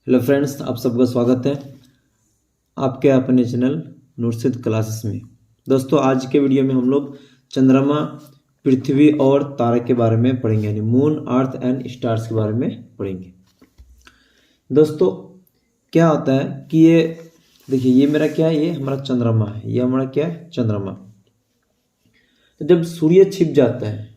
Hello friends, आप सबका स्वागत है आपके अपने चैनल नुरसिद क्लासेस में। दोस्तों, आज के वीडियो में हम लोग चंद्रमा, पृथ्वी और तारे के बारे में पढ़ेंगे, यानी मून, अर्थ एंड स्टार्स के बारे में पढ़ेंगे। दोस्तों, क्या होता है कि ये देखिए, ये मेरा क्या है, ये हमारा चंद्रमा है, ये हमारा क्या है, चंद्रमा। तो जब सूर्य छिप जाता है,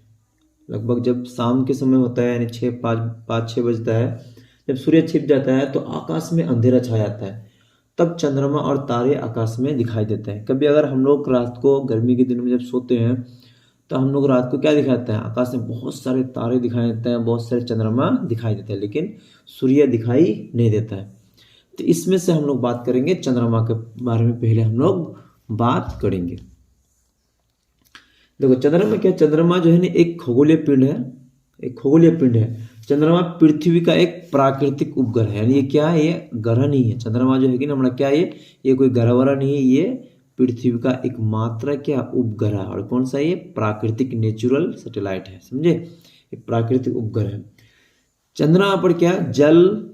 लगभग जब शाम के समय होता है, यानी 6 बजता है, जब सूर्य छिप जाता है तो आकाश में अंधेरा छा जाता है। तब चंद्रमा और तारे आकाश में दिखाई देते हैं। कभी अगर हम लोग रात को गर्मी के दिनों में जब सोते हैं तो हम लोग रात को क्या दिखाते हैं, आकाश में बहुत सारे तारे दिखाई देते हैं, बहुत सारे चंद्रमा दिखाई देते हैं, लेकिन सूर्य दिखाई नहीं देता है। तो इसमें से हम लोग बात करेंगे, चंद्रमा के बारे में पहले हम लोग बात करेंगे। देखो, चंद्रमा क्या, चंद्रमा जो है ना एक खगोलीय पिंड है, एक खगोलीय पिंड है। चंद्रमा पृथ्वी का एक प्राकृतिक उपग्रह है, यानी ये क्या है, ये ग्रह नहीं है। चंद्रमा जो है कि ना हमारा क्या है, ये कोई ग्रह वरह नहीं है, ये पृथ्वी का एक मात्र क्या उपग्रह है। और कौन सा, ये प्राकृतिक नेचुरल सैटेलाइट है, समझे, ये प्राकृतिक उपग्रह है। चंद्रमा पर क्या, जल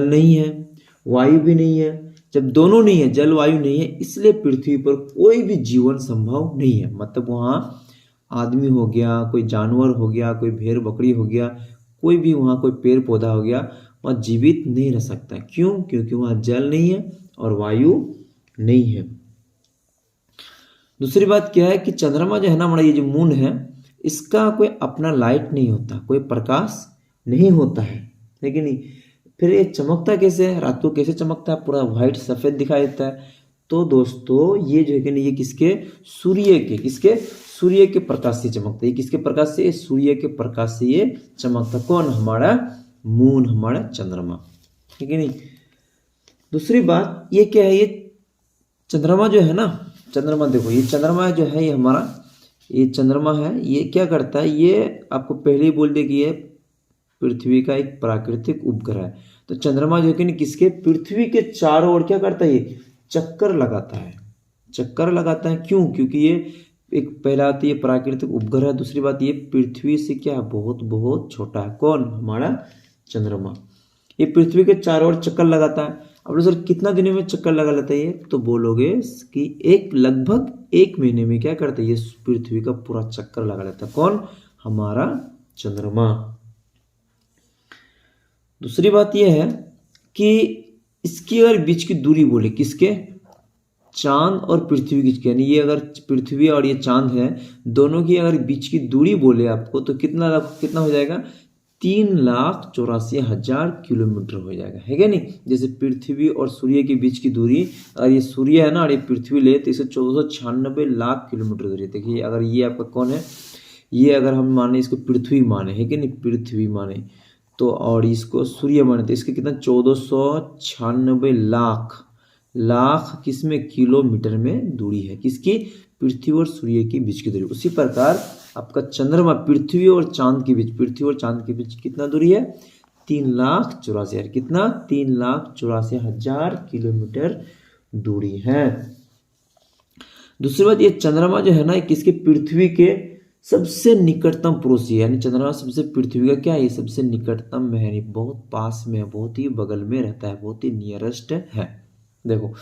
नहीं है, वायु भी नहीं है। जब दोनों नहीं है, जल वायु नहीं है, इसलिए पृथ्वी पर कोई भी जीवन संभव नहीं है। मतलब वहाँ आदमी हो गया, कोई जानवर हो गया, कोई भेड़ बकरी हो गया, कोई भी वहाँ कोई पेड़ पौधा हो गया, वहाँ जीवित नहीं रह सकता। क्यों? क्योंकि वहाँ जल नहीं है और वायु नहीं है। दूसरी बात क्या है कि चंद्रमा जो है ना हमारा, ये जो मून है, इसका कोई अपना लाइट नहीं होता, कोई प्रकाश नहीं होता है कि नहीं। फिर ये चमकता कैसे है, रात को कैसे चमकता है, पूरा व्हाइट सफेद दिखाई देता है। तो दोस्तों, ये जो है कि नहीं, ये किसके, सूर्य के प्रकाश से चमकता है। ये किसके प्रकाश से, सूर्य के प्रकाश से ये चमकता। कौन, हमारा मून, हमारा चंद्रमा, ठीक है नहीं। दूसरी बात ये क्या है, ये चंद्रमा जो है ना, चंद्रमा देखो, ये चंद्रमा जो है, ये हमारा ये चंद्रमा है, ये क्या करता है, ये आपको पहले ही बोल दे कि ये पृथ्वी का एक प्राकृतिक उपग्रह है। तो चंद्रमा जो है कि किसके, पृथ्वी के चारों ओर क्या करता है, ये चक्कर लगाता है, चक्कर लगाता है। क्यों? क्योंकि ये एक, पहला आती है प्राकृतिक उपग्रह, दूसरी बात ये पृथ्वी से क्या, बहुत बहुत छोटा है। कौन, हमारा चंद्रमा। ये पृथ्वी के चारों ओर चक्कर लगाता है। अब सर कितना दिनों में चक्कर लगा लेता है ये, तो बोलोगे कि लगभग 1 महीने में क्या करता है, ये पृथ्वी का पूरा चक्कर लगा लेता है। कौन, हमारा चंद्रमा। दूसरी बात यह है कि इसकी अगर बीच की दूरी बोले, किसके, चांद और पृथ्वी की, यानी ये अगर पृथ्वी और ये चांद है, दोनों की अगर बीच की दूरी बोले आपको, तो कितना हो जाएगा, 3,84,000 किलोमीटर हो जाएगा, है क्या नहीं। जैसे पृथ्वी और सूर्य के बीच की दूरी, अगर ये सूर्य है ना और ये पृथ्वी ले, तो इसे 1496 लाख किलोमीटर दूरी। देखिए, अगर ये आपका कौन है, ये अगर हम माने इसको पृथ्वी माने, है कि नहीं, पृथ्वी माने तो, और इसको सूर्य माने तो इसके कितना, 1496 लाख किसमें, किलोमीटर में दूरी है, किसकी, पृथ्वी और सूर्य के बीच की दूरी। उसी प्रकार आपका चंद्रमा पृथ्वी और चांद के बीच कितना दूरी है, 3,84,000, कितना, 3,84,000 किलोमीटर दूरी है। दूसरी बात, ये चंद्रमा जो है ना, किसके, पृथ्वी के सबसे निकटतम पड़ोसी है, यानी चंद्रमा सबसे पृथ्वी का क्या है, ये सबसे निकटतम में है, बहुत पास में है, बहुत ही बगल में रहता है, बहुत ही नियरेस्ट है। देखो,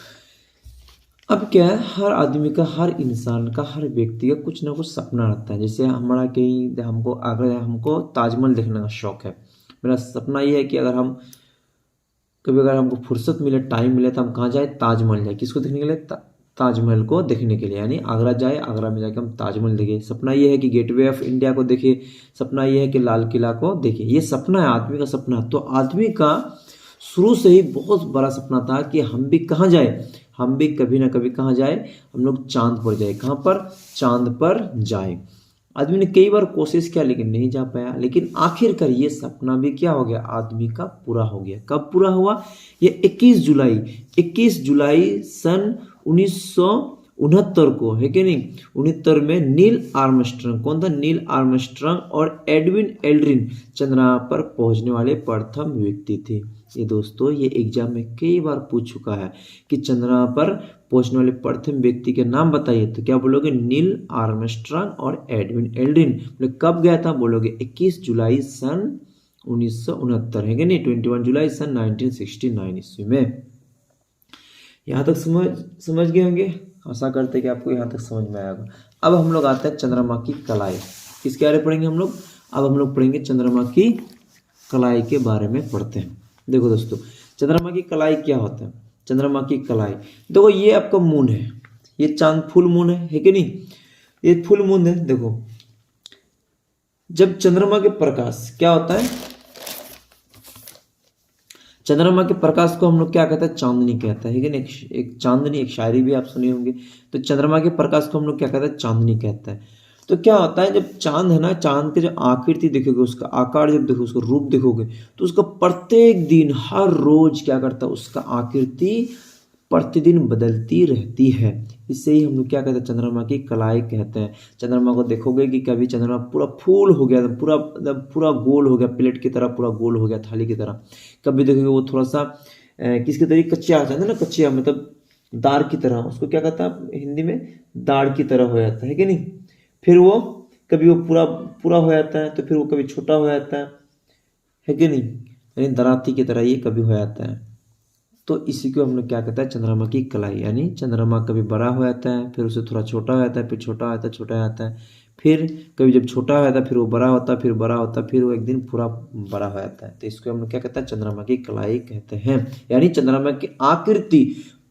अब क्या है, हर आदमी का, हर इंसान का, हर व्यक्ति का कुछ ना कुछ सपना रहता है। जैसे हमारा कहीं, हमको ताजमहल देखने का शौक है। मेरा सपना ये है कि अगर अगर हमको फुर्सत मिले, टाइम मिले, तो हम कहाँ जाए, ताजमहल जाए। किसको देखने के लिए, ताजमहल को देखने के लिए, यानी आगरा जाए, आगरा में जाके हम ताजमहल देखें। सपना ये है कि गेटवे ऑफ इंडिया को देखे, सपना ये है कि लाल किला को देखे। ये सपना है, आदमी का सपना। तो आदमी का शुरू से ही बहुत बड़ा सपना था कि हम भी कहाँ जाए, हम भी कभी ना कभी कहाँ जाए, हम लोग चांद पर जाए। कहाँ पर, चांद पर जाए। आदमी ने कई बार कोशिश किया लेकिन नहीं जा पाया, लेकिन आखिरकार ये सपना भी क्या हो गया, आदमी का पूरा हो गया। कब पूरा हुआ, ये 21 जुलाई सन 1969 को, है कि नहीं, 69 में नील आर्मस्ट्रांग, कौन था, नील आर्मस्ट्रांग और एडविन एल्ड्रिन चंद्रमा पर पहुंचने वाले प्रथम व्यक्ति थे। ये दोस्तों, ये एग्जाम में कई बार पूछ चुका है कि चंद्रमा पर पहुंचने वाले प्रथम व्यक्ति के नाम बताइए, तो क्या बोलोगे, नील आर्मस्ट्रांग और एडविन एल्ड्रिन। कब गया था, बोलोगे 21 जुलाई सन 1969 है कि नहीं, 21 जुलाई सन 1969 ईस्वी में। यहाँ तक समझ गए होंगे, आशा करते हैं कि आपको यहाँ तक समझ में आएगा। अब हम लोग आते हैं चंद्रमा की कलाई। किसके बारे में पढ़ेंगे हम लोग? अब हम लोग पढ़ेंगे चंद्रमा की कलाई के बारे में पढ़ते हैं। देखो दोस्तों, चंद्रमा की कलाई क्या होता है? चंद्रमा की कलाई, देखो ये आपका मून है, ये चांद फुल मून है कि नहीं, ये फुल मून है। देखो जब चंद्रमा के प्रकाश क्या होता है, चंद्रमा के प्रकाश को हम लोग क्या कहते हैं? चांदनी कहता है कि नहीं। एक चांदनी, एक शायरी भी आप सुने होंगे। तो चंद्रमा के प्रकाश को हम लोग क्या कहते हैं? चांदनी कहता है। तो क्या होता है, जब चांद है ना, चांद के जो आकृति देखोगे, उसका आकार जब देखोगे, उसका रूप देखोगे, तो उसका प्रत्येक दिन हर रोज क्या करता है, उसका आकृति प्रतिदिन बदलती रहती है। इससे ही हम लोग क्या कहते हैं? चंद्रमा की कलाई कहते हैं। चंद्रमा को देखोगे कि कभी चंद्रमा पूरा फूल हो गया, पूरा गोल हो गया, प्लेट की तरह पूरा गोल हो गया, थाली की तरह। कभी देखोगे वो थोड़ा सा किसके तरीके कच्चा आ जाता है ना, कच्चा मतलब दार की तरह, उसको क्या कहता है हिंदी में? दाढ़ की तरह हो जाता है कि नहीं। फिर वो कभी वो पूरा हो जाता है, तो फिर वो कभी छोटा हो जाता है कि नहीं, यानी दराती की तरह ये कभी हो जाता है। तो इसी को हम लोग क्या कहते हैं? चंद्रमा की कलाई। यानी चंद्रमा कभी बड़ा हो जाता है, फिर उसे थोड़ा छोटा हो जाता है, फिर छोटा आता है, छोटा आता है, फिर कभी जब छोटा हो जाता है फिर वो बड़ा होता है, फिर बड़ा होता है, फिर वो एक दिन पूरा बड़ा हो जाता है। तो इसको हम लोग क्या कहते हैं? चंद्रमा की कलाई कहते हैं। यानी चंद्रमा की आकृति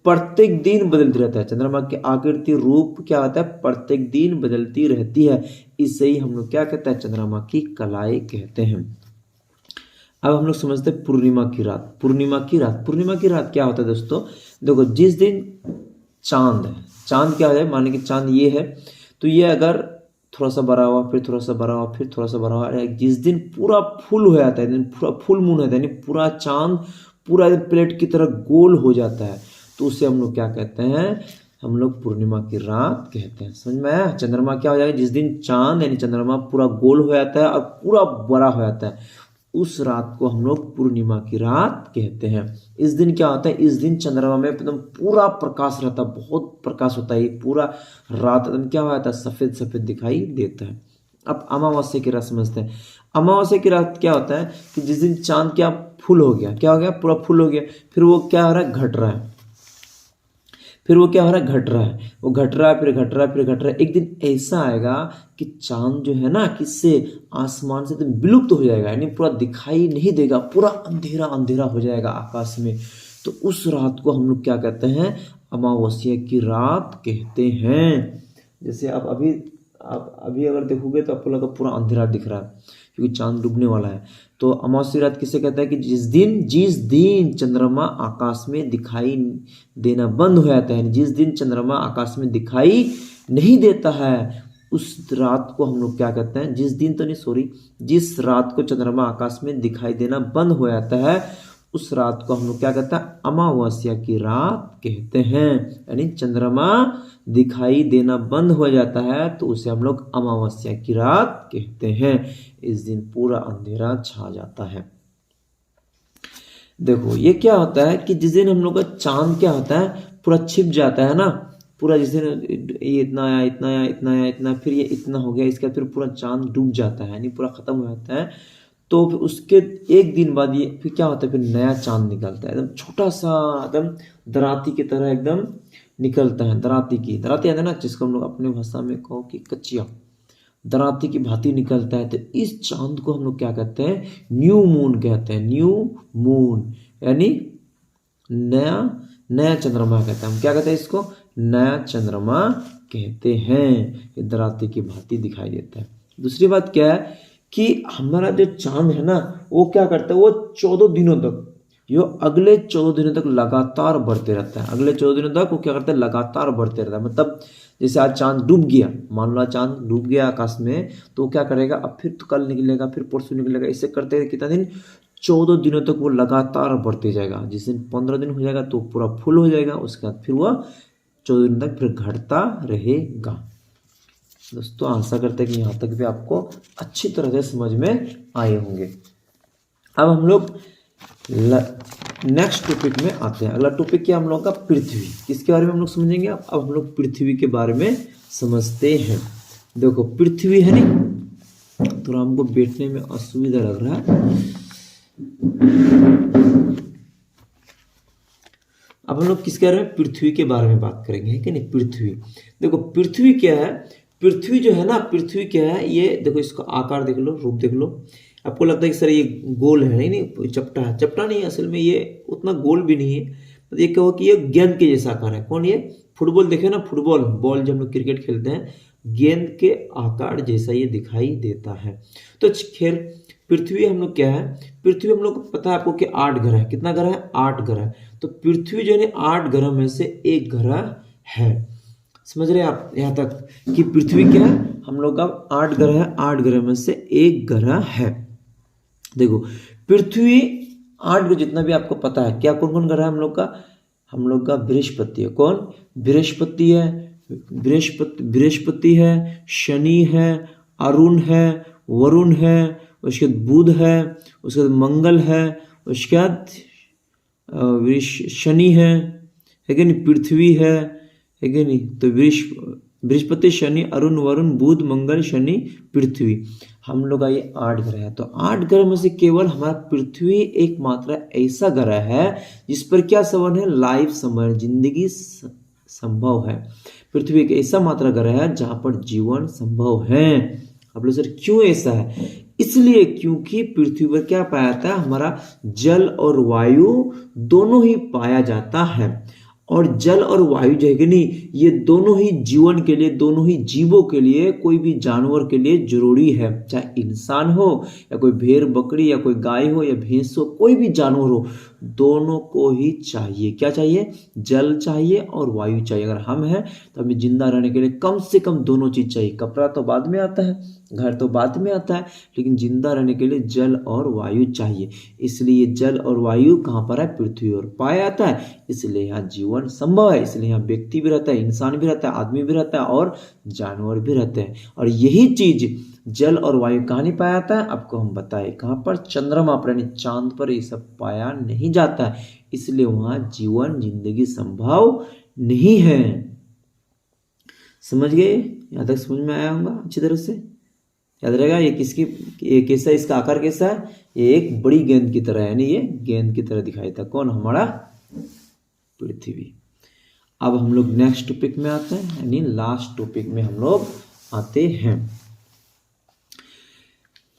प्रत्येक दिन बदलती रहता है। चंद्रमा की आकृति रूप क्या होता है? प्रत्येक दिन बदलती रहती है। इससे ही हम लोग क्या कहते हैं? चंद्रमा की कलाई कहते हैं। अब हम लोग समझते हैं पूर्णिमा की रात। पूर्णिमा की रात, पूर्णिमा की रात क्या होता है दोस्तों? देखो जिस दिन चांद है, चांद क्या है, माने कि चांद ये है, तो ये अगर थोड़ा सा बड़ा हुआ, फिर थोड़ा सा बड़ा हुआ, फिर थोड़ा सा बड़ा हुआ, जिस दिन पूरा फुल हो जाता है, पूरा फुल मून होता है, यानी पूरा चांद पूरा प्लेट की तरह गोल हो जाता है, तो उसे हम लोग क्या कहते हैं? हम लोग पूर्णिमा की रात कहते हैं। समझ में आया? चंद्रमा क्या हो जाएगा? जिस दिन चांद यानी चंद्रमा पूरा गोल हो जाता है और पूरा बड़ा हो जाता है, उस रात को हम लोग पूर्णिमा की रात कहते हैं। इस दिन क्या होता है? इस दिन चंद्रमा में एकदम पूरा प्रकाश रहता है, बहुत प्रकाश होता है, पूरा रात एकदम क्या होता है? सफेद सफेद दिखाई देता है। अब अमावस्या की रात समझते हैं। अमावस्या की रात क्या होता है कि जिस दिन चांद क्या फुल हो गया, क्या हो गया? पूरा फुल हो गया, फिर वो क्या हो रहा है? घट रहा है, फिर वो क्या हो रहा है? घट रहा है, वो घट रहा है, फिर घट रहा है, फिर घट रहा है। एक दिन ऐसा आएगा कि चांद जो है ना, किससे? आसमान से तो विलुप्त हो जाएगा, यानी पूरा दिखाई नहीं देगा, पूरा अंधेरा अंधेरा हो जाएगा आकाश में। तो उस रात को हम लोग क्या कहते हैं? अमावस्या की रात कहते हैं। जैसे आप अभी अगर देखोगे तो आपको लगा पूरा अंधेरा दिख रहा है, क्योंकि चांद डूबने वाला है। तो अमावस्या रात किसे कहता है? कि जिस दिन चंद्रमा आकाश में दिखाई देना बंद हो जाता है, जिस दिन चंद्रमा आकाश में दिखाई नहीं देता है, उस रात को हम लोग क्या कहते हैं? जिस रात को चंद्रमा आकाश में दिखाई देना बंद हो जाता है, उस रात को हम लोग क्या कहते हैं? अमावस्या की रात कहते हैं। यानी चंद्रमा दिखाई देना बंद हो जाता है तो उसे हम लोग अमावस्या की रात कहते हैं। इस दिन पूरा अंधेरा छा जाता है। देखो ये क्या होता है कि जिस दिन हम लोग का चांद क्या होता है? पूरा छिप जाता है ना, पूरा जिस दिन ये इतना आया, इतना आया, इतना आया, इतना, फिर ये इतना हो गया, इसके बाद फिर पूरा चांद डूब जाता है, यानी पूरा खत्म हो जाता है। तो फिर उसके एक दिन बाद ये फिर क्या होता है? फिर नया चांद निकलता है, एकदम छोटा सा, एकदम दराती की तरह एकदम निकलता है। दराती है ना, जिसको हम लोग अपने भाषा में कहो कि कच्चिया, दराती की भांति निकलता है। तो इस चांद को हम लोग क्या कहते हैं? न्यू मून कहते हैं। न्यू मून यानी नया चंद्रमा कहते हैं। हम क्या कहते हैं इसको? नया चंद्रमा कहते हैं। ये दराती की भांति दिखाई देता है। दूसरी बात क्या है कि हमारा जो चांद है ना, वो क्या करता है? वो 14 दिनों तक, अगले 14 दिनों तक लगातार बढ़ते रहता है। अगले 14 दिनों तक वो क्या करता है? लगातार बढ़ते रहता है। मतलब जैसे आज चांद डूब गया, मान लो चांद डूब गया आकाश में, तो क्या करेगा? अब फिर तो कल निकलेगा, फिर परसों निकलेगा, इससे करते कितना दिन? 14 दिनों तक वो लगातार बढ़ते जाएगा। जिस दिन 15 दिन हो जाएगा तो पूरा फुल हो जाएगा, उसके बाद फिर वह 14 दिन तक फिर घटता रहेगा। दोस्तों आशा करते हैं कि यहाँ तक भी आपको अच्छी तरह से समझ में आए होंगे। अब हम लोग नेक्स्ट टॉपिक में आते हैं। अगला टॉपिक क्या हम लोग का? पृथ्वी। किसके बारे में हम लोग समझेंगे? अब हम लोग पृथ्वी के बारे में समझते हैं। देखो पृथ्वी है नहीं, थोड़ा हमको बैठने में असुविधा लग रहा है, अब हम लोग किस कह रहे हैं, पृथ्वी के बारे में बात करेंगे, है कि नहीं। पृथ्वी, देखो पृथ्वी क्या है, पृथ्वी जो है ना, पृथ्वी क्या है, ये देखो इसका आकार देख लो, रूप देख लो। आपको लगता है कि सर ये गोल है, नहीं नहीं, चपटा है, चपटा नहीं है, असल में ये उतना गोल भी नहीं है। तो ये कहो कि ये गेंद के जैसा आकार है। कौन, ये फुटबॉल देखे ना, फुटबॉल बॉल जब हम लोग क्रिकेट खेलते हैं, गेंद के आकार जैसा ये दिखाई देता है। तो खैर पृथ्वी हम लोग क्या है, पृथ्वी हम लोग को पता है आपको कि 8 ग्रह है। कितना ग्रह है, 8 ग्रह। तो पृथ्वी जो है 8 ग्रह में से एक ग्रह है। समझ रहे हैं आप यहाँ तक कि पृथ्वी क्या है, हम लोग का 8 ग्रह है, 8 ग्रह में से एक ग्रह है। देखो पृथ्वी 8 ग्रह जितना भी आपको पता है, क्या कौन कौन ग्रह है हम लोग का बृहस्पति है। कौन, बृहस्पति है, बृहस्पति है, शनि है, अरुण है, वरुण है, उसके बाद बुध है, उसके बाद मंगल है, उसके बाद शनि है कि नहीं, पृथ्वी है कि नहीं। तो बृहस्पति, शनि, अरुण, वरुण, बुध, मंगल, शनि, पृथ्वी, हम लोग का ये 8 ग्रह है। तो 8 ग्रह में से केवल हमारा पृथ्वी एकमात्र ऐसा ग्रह है जिस पर क्या संभव है, लाइफ संभव, जिंदगी संभव है। पृथ्वी एक ऐसा मात्र ग्रह है जहां पर जीवन संभव है। अब लोग सर क्यों ऐसा है, इसलिए क्योंकि पृथ्वी पर क्या पाया जाता है, हमारा जल और वायु दोनों ही पाया जाता है। और जल और वायु जो है कि नहीं, ये दोनों ही जीवन के लिए, दोनों ही जीवों के लिए, कोई भी जानवर के लिए जरूरी है। चाहे इंसान हो या कोई भेड़ बकरी या कोई गाय हो या भैंस हो, कोई भी जानवर हो, दोनों को ही चाहिए। क्या चाहिए, जल चाहिए और वायु चाहिए। अगर हम हैं तो हमें जिंदा रहने के लिए कम से कम दोनों चीज चाहिए। कपड़ा तो बाद में आता है, घर तो बाद में आता है, लेकिन जिंदा रहने के लिए जल और वायु चाहिए। इसलिए जल और वायु कहाँ पर है, पृथ्वी पर पाया जाता है। इसलिए यहाँ जीवन संभव है, इसलिए यहाँ व्यक्ति भी रहता है, इंसान भी रहता है, आदमी भी रहता है और जानवर भी रहते हैं। और यही चीज जल और वायु कहाँ नहीं पाया जाता है, आपको हम बताए कहाँ पर, चंद्रमा पर यानी चांद पर ये सब पाया नहीं जाता है। इसलिए वहां जीवन, जिंदगी संभव नहीं है। समझ गए, यहां तक समझ में आया होगा अच्छी तरह से, याद रहेगा। ये कैसा, इसका आकार कैसा है, ये एक बड़ी गेंद की तरह है, यानी ये गेंद की तरह दिखाई देता है। कौन, हमारा पृथ्वी। अब हम लोग नेक्स्ट टॉपिक में आते हैं, यानी लास्ट टॉपिक में हम लोग आते हैं।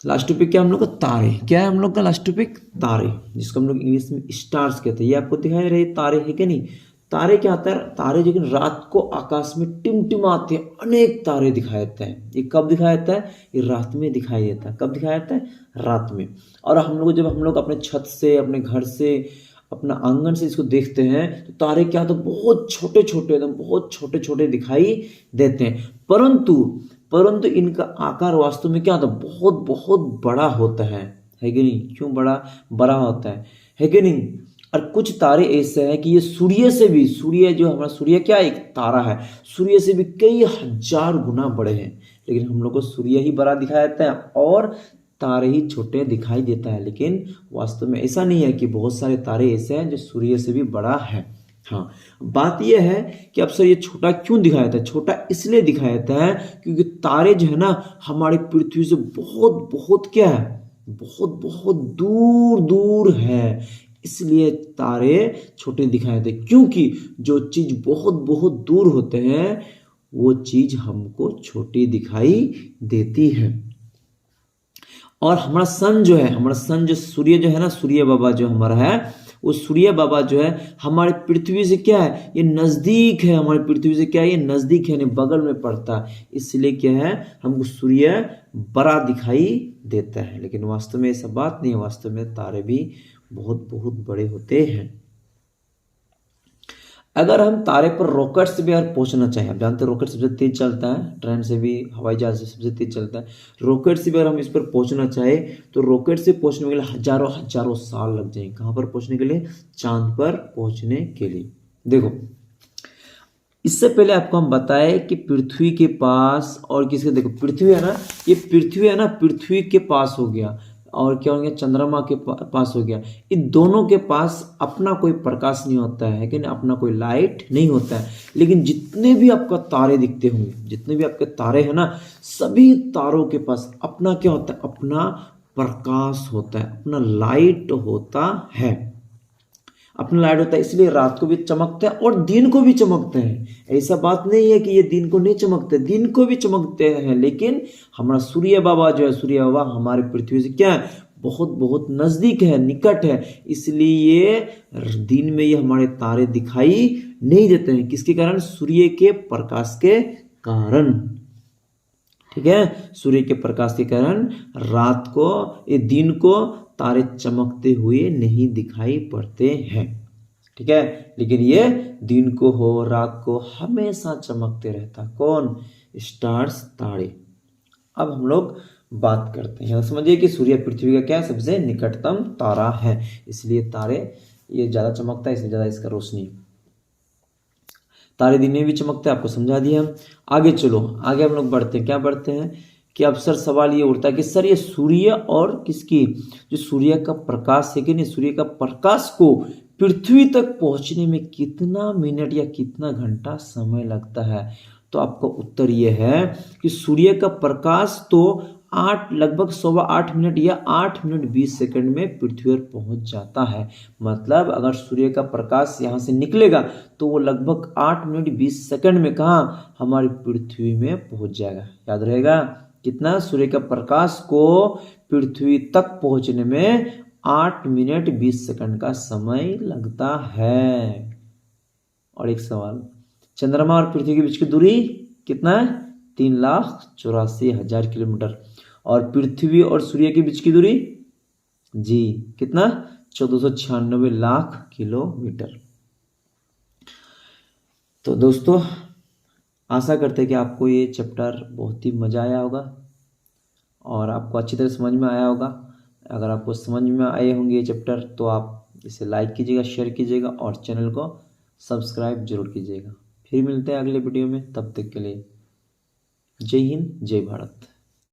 लास्ट टॉपिक क्या हम लोग का, तारे। क्या है हम लोग का लास्ट टॉपिक, तारे, जिसको हम लोग इंग्लिश में स्टार्स कहते हैं। ये आपको दिखाई रहे तारे है कि नहीं। तारे क्या होता है, तारे जो कि रात को आकाश में टिमटिमाते हैं, अनेक तारे दिखाई देते हैं। ये कब दिखाई देता है, ये रात में दिखाई देता है। कब दिखाई देता है, रात में। और हम लोग जब हम लोग अपने छत से, अपने घर से, अपना आंगन से इसको देखते हैं तो तारे क्या, तो बहुत छोटे छोटे, एकदम बहुत छोटे छोटे दिखाई देते हैं। परंतु इनका आकार वास्तव में क्या होता है, बहुत बहुत बड़ा होता है कि नहीं। क्यों बड़ा होता है कि नहीं। और कुछ तारे ऐसे हैं कि ये सूर्य से भी, सूर्य जो हमारा सूर्य क्या एक तारा है, सूर्य से भी कई हजार गुना बड़े हैं। लेकिन हम लोग को सूर्य ही बड़ा दिखाई देता है और तारे ही छोटे दिखाई देता है। लेकिन वास्तव में ऐसा नहीं है कि बहुत सारे तारे ऐसे हैं जो सूर्य से भी बड़ा है। हाँ, बात यह है कि अब सर ये छोटा क्यों दिखाया जाता है, छोटा इसलिए दिखाया जाता है क्योंकि तारे जो है ना हमारी पृथ्वी से बहुत बहुत क्या है, बहुत बहुत दूर दूर है। इसलिए तारे छोटे दिखाई देते, क्योंकि जो चीज बहुत बहुत दूर होते हैं वो चीज हमको छोटी दिखाई देती है। और हमारा सन जो है, हमारा सन जो सूर्य जो है ना, सूर्य बाबा जो हमारा है, वो सूर्य बाबा जो है हमारे पृथ्वी से क्या है, ये नजदीक है। हमारे पृथ्वी से क्या है, ये नजदीक है, बगल में पड़ता है। इसलिए क्या है, हमको सूर्य बड़ा दिखाई देता है। लेकिन वास्तव में ऐसा बात नहीं है, वास्तव में तारे भी बहुत बहुत बड़े होते हैं। अगर हम तारे पर रॉकेट से भी अगर पहुंचना चाहें, आप जानते हैं रॉकेट सबसे तेज चलता है, ट्रेन से भी, हवाई जहाज से सबसे तेज चलता है। रॉकेट से भी अगर हम इस पर पहुंचना चाहें तो रॉकेट से पहुंचने के लिए हजारों हजारों साल लग जाएंगे। कहां पर पहुंचने के लिए, चांद पर पहुंचने के लिए। देखो इससे पहले आपको हम बताए कि पृथ्वी के पास और किसके, देखो पृथ्वी है ना, ये पृथ्वी है ना, पृथ्वी के पास हो गया और क्या हो गया, चंद्रमा के पास हो गया। इन दोनों के पास अपना कोई प्रकाश नहीं होता है कि नहीं, अपना कोई लाइट नहीं होता है। लेकिन जितने भी आपका तारे दिखते होंगे, जितने भी आपके तारे हैं ना, सभी तारों के पास अपना क्या होता है, अपना प्रकाश होता है, अपना लाइट होता है, अपना लाइट होता है, इसलिए रात को भी चमकते हैं और दिन को भी चमकते हैं। ऐसा बात नहीं है कि ये दिन को नहीं चमकते, दिन को भी चमकते हैं, लेकिन हमारा सूर्य बाबा जो है, सूर्य बाबा हमारे पृथ्वी से क्या है, बहुत बहुत नजदीक है, निकट है, इसलिए दिन में ये हमारे तारे दिखाई नहीं देते हैं। किसके कारण? सूर्य के प्रकाश के कारण। ठीक है, सूर्य के प्रकाश के कारण रात को, ये दिन को तारे चमकते हुए नहीं दिखाई पड़ते हैं। ठीक है, लेकिन ये दिन को हो रात को हमेशा चमकते रहता। कौन? स्टार्स, तारे। अब हम लोग बात करते हैं, समझिए कि सूर्य पृथ्वी का क्या सबसे निकटतम तारा है, इसलिए तारे ये ज्यादा चमकता है, इसलिए ज्यादा इसका रोशनी। तारे दिन में भी चमकते हैं, आपको समझा दिया हम। आगे चलो, आगे हम लोग बढ़ते हैं। क्या बढ़ते हैं कि अक्सर सवाल ये उठता है कि सर ये सूर्य और किसकी, जो सूर्य का प्रकाश है कि नहीं, सूर्य का प्रकाश को पृथ्वी तक पहुंचने में कितना मिनट या कितना घंटा समय लगता है? तो आपका उत्तर ये है कि सूर्य का प्रकाश तो लगभग 8.15 मिनट या 8 मिनट 20 सेकंड में पृथ्वी पर पहुंच जाता है। मतलब अगर सूर्य का प्रकाश यहाँ से निकलेगा तो वो लगभग 8 मिनट 20 सेकंड में कहाँ, हमारी पृथ्वी में पहुंच जाएगा। याद रहेगा कितना? सूर्य का प्रकाश को पृथ्वी तक पहुंचने में 8 मिनट 20 सेकंड का समय लगता है। और एक सवाल, चंद्रमा और पृथ्वी के बीच की दूरी कितना है? 3,84,000 किलोमीटर। और पृथ्वी और सूर्य के बीच की दूरी जी कितना? 1496 लाख किलोमीटर। तो दोस्तों आशा करते हैं कि आपको ये चैप्टर बहुत ही मजा आया होगा और आपको अच्छी तरह समझ में आया होगा। अगर आपको समझ में आए होंगे ये चैप्टर तो आप इसे लाइक कीजिएगा, शेयर कीजिएगा और चैनल को सब्सक्राइब जरूर कीजिएगा। फिर मिलते हैं अगले वीडियो में, तब तक के लिए जय हिंद, जय भारत।